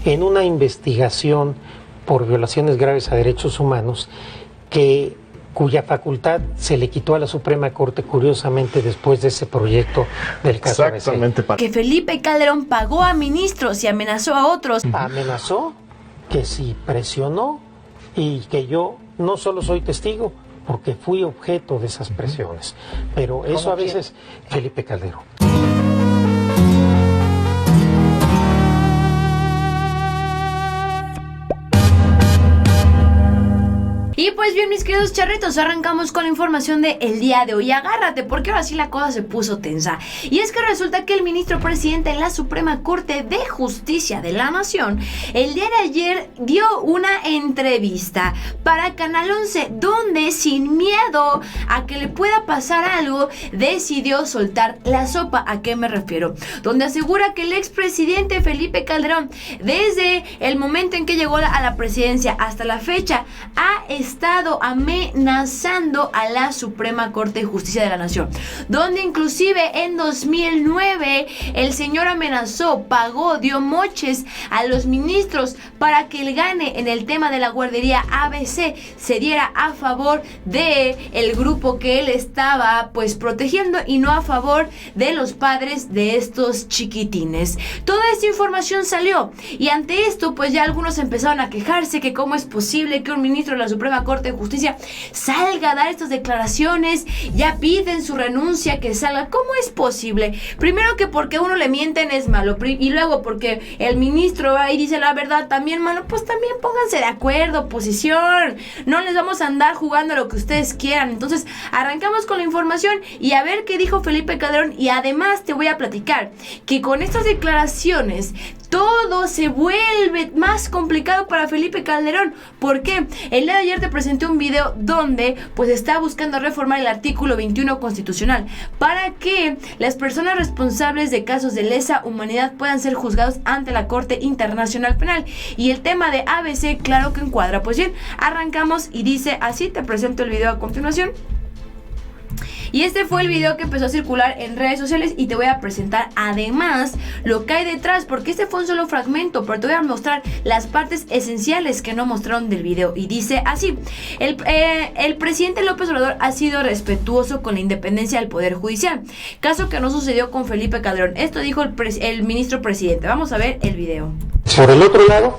en una investigación por violaciones graves a derechos humanos cuya facultad se le quitó a la Suprema Corte, curiosamente, después de ese proyecto del caso Exactamente. Que Felipe Calderón pagó a ministros y amenazó a otros. Amenazó que si presionó, y que yo no solo soy testigo, porque fui objeto de esas presiones. Pero eso a veces, Felipe Calderón. Y pues bien, mis queridos charritos, arrancamos con la información de el día de hoy. Agárrate, porque ahora sí la cosa se puso tensa. Y es que resulta que el ministro presidente en la Suprema Corte de Justicia de la Nación, el día de ayer dio una entrevista para Canal 11, donde sin miedo a que le pueda pasar algo, decidió soltar la sopa. ¿A qué me refiero? Donde asegura que el expresidente Felipe Calderón, desde el momento en que llegó a la presidencia hasta la fecha, ha estado amenazando a la Suprema Corte de Justicia de la Nación, donde inclusive en 2009 el señor amenazó, pagó, dio moches a los ministros para que el gane en el tema de la guardería ABC se diera a favor de el grupo que él estaba pues protegiendo y no a favor de los padres de estos chiquitines. Toda esta información salió y ante esto pues ya algunos empezaron a quejarse que cómo es posible que un ministro de la Suprema Corte de Justicia salga a dar estas declaraciones, ya piden su renuncia, que salga. ¿Cómo es posible? Primero que porque uno le mienten es malo, y luego porque el ministro ahí dice la verdad también malo. Pues también pónganse de acuerdo, oposición, no les vamos a andar jugando a lo que ustedes quieran. Entonces arrancamos con la información y a ver qué dijo Felipe Calderón. Y además te voy a platicar que con estas declaraciones todo se vuelve más complicado para Felipe Calderón. ¿Por qué? El día de ayer te presenté un video donde pues está buscando reformar el artículo 21 constitucional para que las personas responsables de casos de lesa humanidad puedan ser juzgados ante la Corte Internacional Penal. Y el tema de ABC, claro que encuadra. Pues bien, arrancamos y dice así, te presento el video a continuación. Y este fue el video que empezó a circular en redes sociales y te voy a presentar además lo que hay detrás, porque este fue un solo fragmento, pero te voy a mostrar las partes esenciales que no mostraron del video. Y dice así: el presidente López Obrador ha sido respetuoso con la independencia del Poder Judicial, caso que no sucedió con Felipe Calderón. Esto dijo el ministro presidente. Vamos a ver el video. Por el otro lado,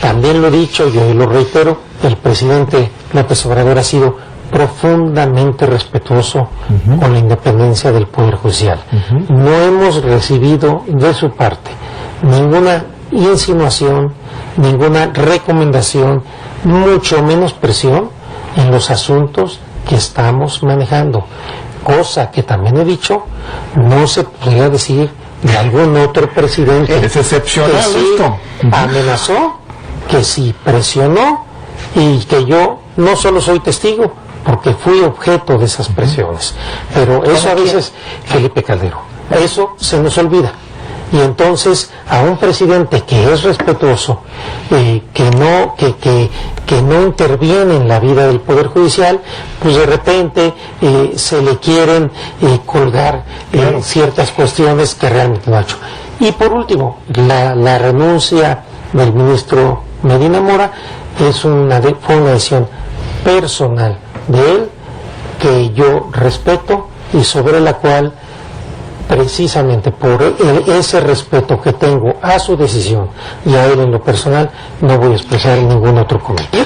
también lo he dicho y lo reitero, el presidente López Obrador ha sido profundamente respetuoso con la independencia del Poder Judicial. No hemos recibido de su parte ninguna insinuación, ninguna recomendación, mucho menos presión en los asuntos que estamos manejando, cosa que también he dicho no se podría decir de algún otro presidente. Es excepcional que sí esto. Amenazó, que sí presionó y que yo no solo soy testigo, porque fui objeto de esas presiones. Pero eso a veces, Felipe Calderón, eso se nos olvida. Y entonces a un presidente que es respetuoso, que no interviene en la vida del Poder Judicial, pues de repente se le quieren colgar ciertas cuestiones que realmente no ha hecho. Y por último, la renuncia del ministro Medina Mora fue una decisión personal de él, que yo respeto y sobre la cual, precisamente por ese respeto que tengo a su decisión y a él en lo personal, no voy a expresar ningún otro comentario.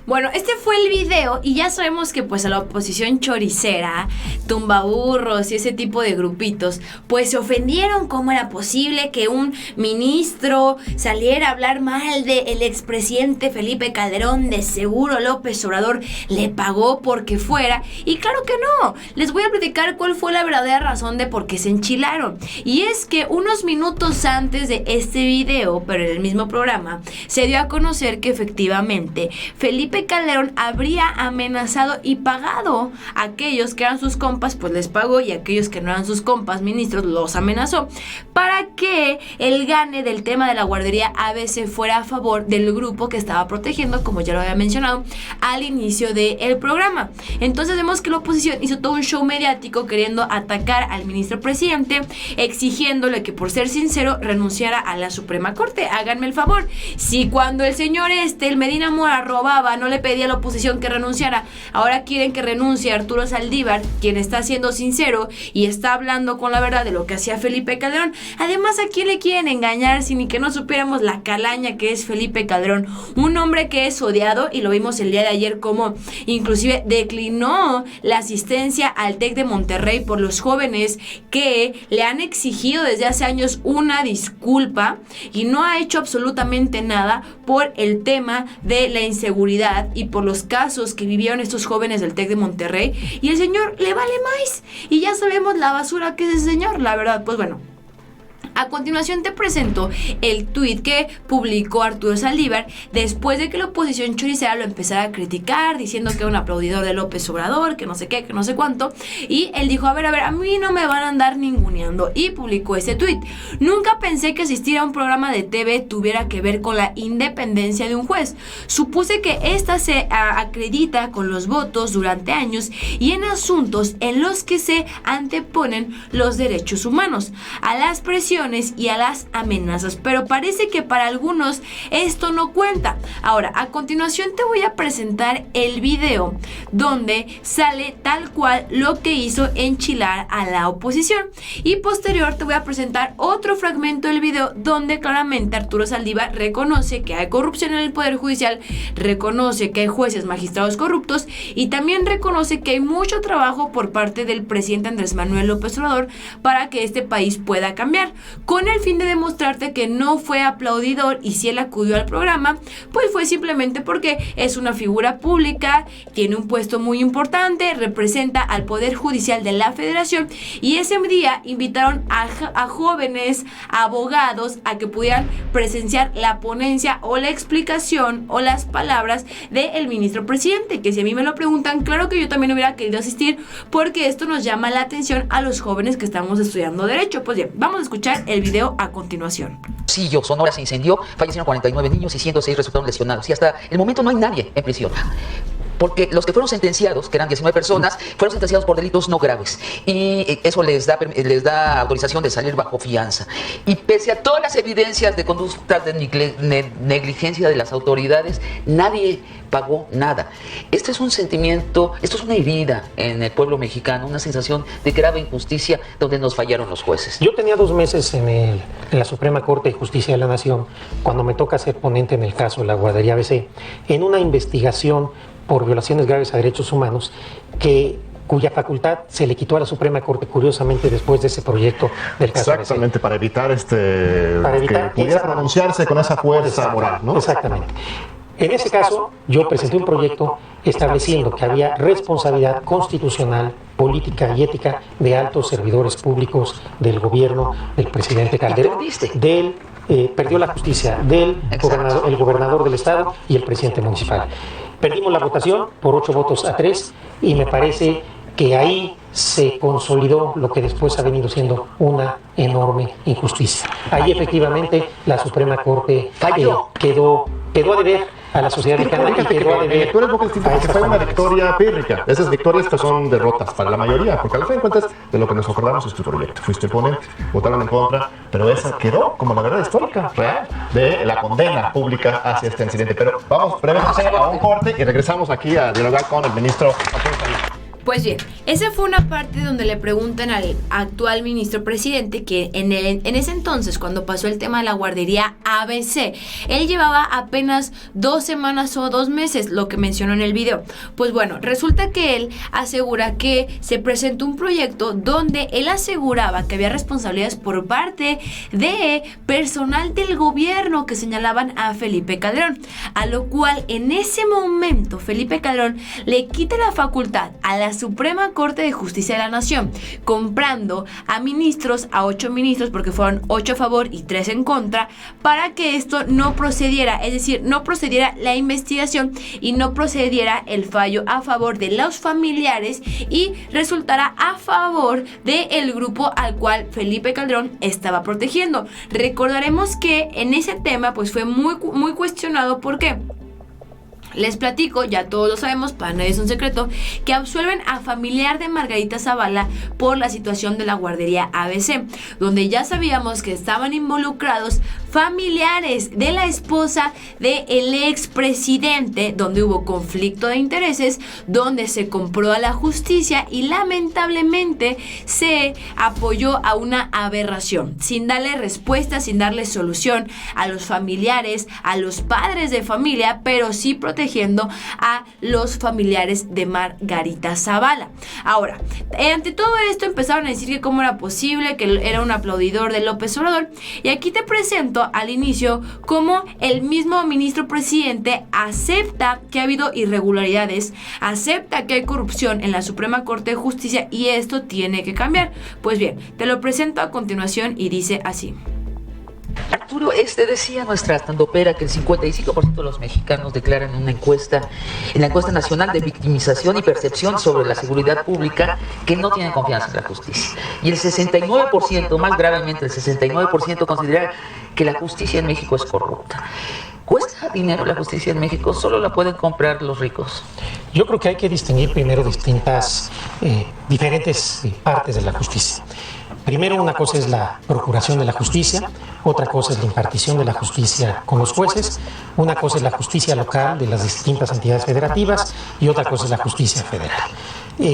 Bueno, este fue el video y ya sabemos que pues a la oposición choricera, tumbaburros y ese tipo de grupitos, pues se ofendieron. ¿Cómo era posible que un ministro saliera a hablar mal del expresidente Felipe Calderón? De seguro López Obrador le pagó porque fuera. Y claro que no. Les voy a platicar cuál fue la verdadera razón de por qué se enchilaron. Y es que unos minutos antes de este video, pero en el mismo programa, se dio a conocer que efectivamente Felipe Felipe Calderón habría amenazado y pagado a aquellos que eran sus compas, pues les pagó, y a aquellos que no eran sus compas, ministros, los amenazó, para que el gane del tema de la guardería ABC fuera a favor del grupo que estaba protegiendo, como ya lo había mencionado al inicio del programa. Entonces vemos que la oposición hizo todo un show mediático queriendo atacar al ministro presidente, exigiéndole que, por ser sincero, renunciara a la Suprema Corte. Háganme el favor, si cuando el señor el Medina Mora robaba, no le pedía a la oposición que renunciara, ahora quieren que renuncie Arturo Saldívar, quien está siendo sincero y está hablando con la verdad de lo que hacía Felipe Calderón. Además, ¿a quién le quieren engañar si ni que no supiéramos la calaña que es Felipe Calderón? Un hombre que es odiado, y lo vimos el día de ayer como inclusive declinó la asistencia al TEC de Monterrey por los jóvenes que le han exigido desde hace años una disculpa, y no ha hecho absolutamente nada por el tema de la inseguridad y por los casos que vivieron estos jóvenes del TEC de Monterrey, y el señor le vale más, y ya sabemos la basura que es ese señor, la verdad. Pues bueno, a continuación te presento el tuit que publicó Arturo Saldívar después de que la oposición choricera lo empezara a criticar, diciendo que era un aplaudidor de López Obrador, que no sé qué, que no sé cuánto, y él dijo, a ver, a mí no me van a andar ninguneando, y publicó este tuit. Nunca pensé que asistir a un programa de TV tuviera que ver con la independencia de un juez. Supuse que ésta se acredita con los votos durante años y en asuntos en los que se anteponen los derechos humanos a las presiones y a las amenazas, pero parece que para algunos esto no cuenta. Ahora, a continuación te voy a presentar el video donde sale tal cual lo que hizo enchilar a la oposición, y posterior te voy a presentar otro fragmento del video donde claramente Arturo Saldívar reconoce que hay corrupción en el Poder Judicial, reconoce que hay jueces, magistrados corruptos, y también reconoce que hay mucho trabajo por parte del presidente Andrés Manuel López Obrador para que este país pueda cambiar, con el fin de demostrarte que no fue aplaudidor, y si él acudió al programa, pues fue simplemente porque es una figura pública, tiene un puesto muy importante, representa al Poder Judicial de la Federación, y ese día invitaron a jóvenes abogados a que pudieran presenciar la ponencia o la explicación o las palabras del ministro presidente, que si a mí me lo preguntan, claro que yo también hubiera querido asistir, porque esto nos llama la atención a los jóvenes que estamos estudiando Derecho. Pues bien, vamos a escuchar el video a continuación. Sí, Sonora se incendió, fallecieron 49 niños y 106 resultaron lesionados. Y hasta el momento no hay nadie en prisión. Porque los que fueron sentenciados, que eran 19 personas, fueron sentenciados por delitos no graves. Y eso les da autorización de salir bajo fianza. Y pese a todas las evidencias de conductas de negligencia de las autoridades, nadie pagó nada. Este es un sentimiento, esto es una herida en el pueblo mexicano, una sensación de grave injusticia donde nos fallaron los jueces. Yo tenía 2 meses en la Suprema Corte de Justicia de la Nación cuando me toca ser ponente en el caso de la guardería ABC, en una investigación por violaciones graves a derechos humanos cuya facultad se le quitó a la Suprema Corte, curiosamente, después de ese proyecto del caso. Exactamente, para evitar que pudiera pronunciarse con esa fuerza moral, ¿no? Exactamente. En ese caso, yo presenté un proyecto estableciendo que había responsabilidad constitucional, política y ética de altos servidores públicos del gobierno del presidente Calderón, perdió la justicia del gobernador del estado y el presidente municipal. Perdimos la votación por 8 votos a 3 y me parece que ahí se consolidó lo que después ha venido siendo una enorme injusticia. Ahí efectivamente la Suprema Corte quedó a deber a la sociedad mexicana y quedó a deber. Tú eres poco distinto porque fue una victoria pírrica. Esas victorias que son derrotas para la mayoría, porque al fin de cuentas de lo que nos acordamos es tu proyecto. Fuiste ponente, votaron en contra, pero esa quedó como la verdad histórica real de la condena pública hacia este incidente. Pero vamos brevemente a un corte y regresamos aquí a dialogar con el ministro. Pues bien, esa fue una parte donde le preguntan al actual ministro presidente que en ese entonces, cuando pasó el tema de la guardería ABC, él llevaba apenas 2 semanas o 2 meses, lo que mencionó en el video. Pues bueno, resulta que él asegura que se presentó un proyecto donde él aseguraba que había responsabilidades por parte de personal del gobierno que señalaban a Felipe Calderón, a lo cual en ese momento Felipe Calderón le quita la facultad a las Suprema Corte de Justicia de la Nación, comprando a ministros, a 8 ministros, porque fueron 8 a favor y 3 en contra, para que esto no procediera, es decir, no procediera la investigación y no procediera el fallo a favor de los familiares y resultara a favor del grupo al cual Felipe Calderón estaba protegiendo. Recordaremos que en ese tema pues fue muy cuestionado. ¿Por qué? Les platico, ya todos lo sabemos, para nadie es un secreto, que absuelven a familiar de Margarita Zavala por la situación de la guardería ABC, donde ya sabíamos que estaban involucrados familiares de la esposa del expresidente, donde hubo conflicto de intereses, donde se compró a la justicia y lamentablemente se apoyó a una aberración, sin darle respuesta, sin darle solución a los familiares, a los padres de familia, pero sí protegiendo a los familiares de Margarita Zavala. Ahora, ante todo esto empezaron a decir que cómo era posible, que era un aplaudidor de López Obrador, y aquí te presento al inicio cómo el mismo ministro presidente acepta que ha habido irregularidades, acepta que hay corrupción en la Suprema Corte de Justicia y esto tiene que cambiar. Pues bien, te lo presento a continuación y dice así. Arturo, decía nuestra estandopera que el 55% de los mexicanos declaran en la encuesta nacional de victimización y percepción sobre la seguridad pública que no tienen confianza en la justicia. Y el 69%, más gravemente el 69%, considera que la justicia en México es corrupta. ¿Cuesta dinero la justicia en México? ¿Solo la pueden comprar los ricos? Yo creo que hay que distinguir primero diferentes partes de la justicia. Primero, una cosa es la procuración de la justicia, otra cosa es la impartición de la justicia con los jueces, una cosa es la justicia local de las distintas entidades federativas y otra cosa es la justicia federal.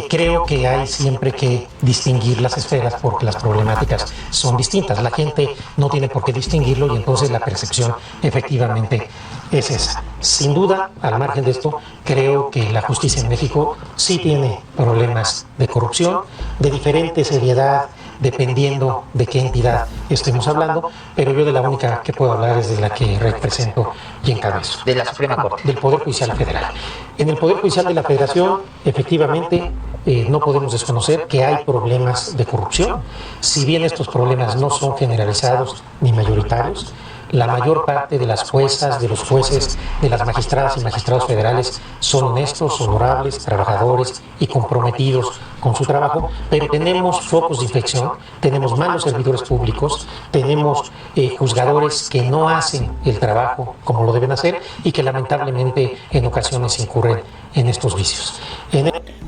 Creo que hay siempre que distinguir las esferas porque las problemáticas son distintas. La gente no tiene por qué distinguirlo y entonces la percepción efectivamente es esa. Sin duda, al margen de esto, creo que la justicia en México sí tiene problemas de corrupción, de diferente seriedad, dependiendo de qué entidad estemos hablando, pero yo de la única que puedo hablar es de la que represento y encabezo. De la Suprema Corte. Del Poder Judicial Federal. En el Poder Judicial de la Federación, efectivamente, no podemos desconocer que hay problemas de corrupción. Si bien estos problemas no son generalizados ni mayoritarios, la mayor parte de las juezas, de los jueces, de las magistradas y magistrados federales son honestos, honorables, trabajadores y comprometidos con su trabajo, pero tenemos focos de infección, tenemos malos servidores públicos, tenemos juzgadores que no hacen el trabajo como lo deben hacer y que lamentablemente en ocasiones incurren en estos vicios.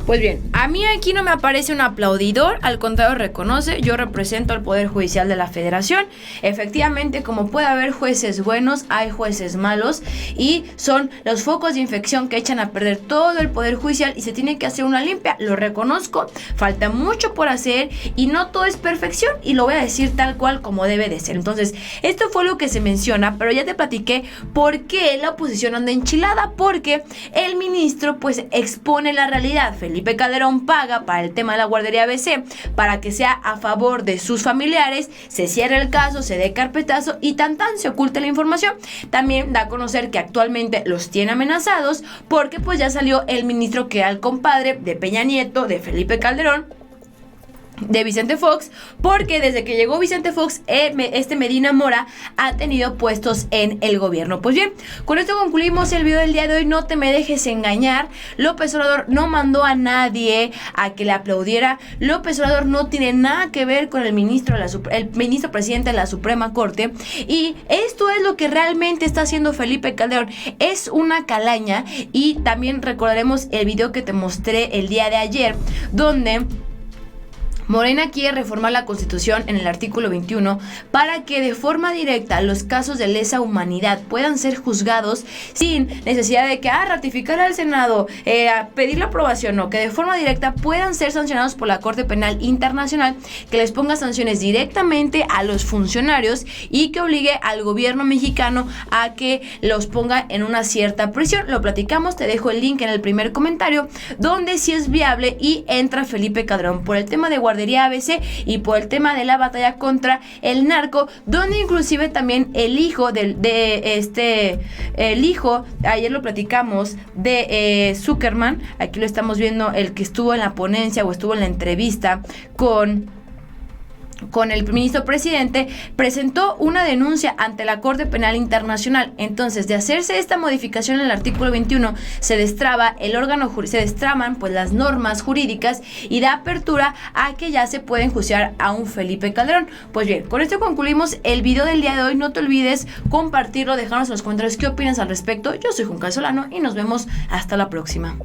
Pues bien, a mí aquí no me aparece un aplaudidor, al contrario reconoce, yo represento al Poder Judicial de la Federación. Efectivamente, como puede haber jueces buenos, hay jueces malos y son los focos de infección que echan a perder todo el Poder Judicial y se tiene que hacer una limpia, lo reconozco, falta mucho por hacer y no todo es perfección y lo voy a decir tal cual como debe de ser. Entonces, esto fue lo que se menciona, pero ya te platiqué por qué la oposición anda enchilada, porque el ministro pues expone la realidad. Felipe Calderón paga para el tema de la guardería ABC para que sea a favor de sus familiares, se cierre el caso, se dé carpetazo y tan se oculte la información. También da a conocer que actualmente los tiene amenazados porque pues ya salió el ministro que era el compadre de Peña Nieto, de Felipe Calderón, de Vicente Fox, porque desde que llegó Vicente Fox, Medina Mora ha tenido puestos en el gobierno. Pues bien, con esto concluimos el video del día de hoy. No te me dejes engañar, López Obrador no mandó a nadie a que le aplaudiera. López Obrador no tiene nada que ver con el ministro presidente de la Suprema Corte, y esto es lo que realmente está haciendo Felipe Calderón, es una calaña. Y también recordaremos el video que te mostré el día de ayer, donde Morena quiere reformar la Constitución en el artículo 21 para que de forma directa los casos de lesa humanidad puedan ser juzgados sin necesidad de que ratificar al Senado, pedir la aprobación, no, que de forma directa puedan ser sancionados por la Corte Penal Internacional, que les ponga sanciones directamente a los funcionarios y que obligue al gobierno mexicano a que los ponga en una cierta prisión. Lo platicamos, te dejo el link en el primer comentario, donde sí es viable y entra Felipe Calderón por el tema de guardia guardería ABC y por el tema de la batalla contra el narco, donde inclusive también el hijo ayer lo platicamos, de Zuckerman, aquí lo estamos viendo, el que estuvo en la ponencia o estuvo en la entrevista con el ministro presidente, presentó una denuncia ante la Corte Penal Internacional. Entonces, de hacerse esta modificación en el artículo 21, se destraban pues las normas jurídicas y da apertura a que ya se puede enjuiciar a un Felipe Calderón. Pues bien, con esto concluimos el video del día de hoy. No te olvides compartirlo, dejarnos en los comentarios qué opinas al respecto. Yo soy Juncal Solano y nos vemos hasta la próxima.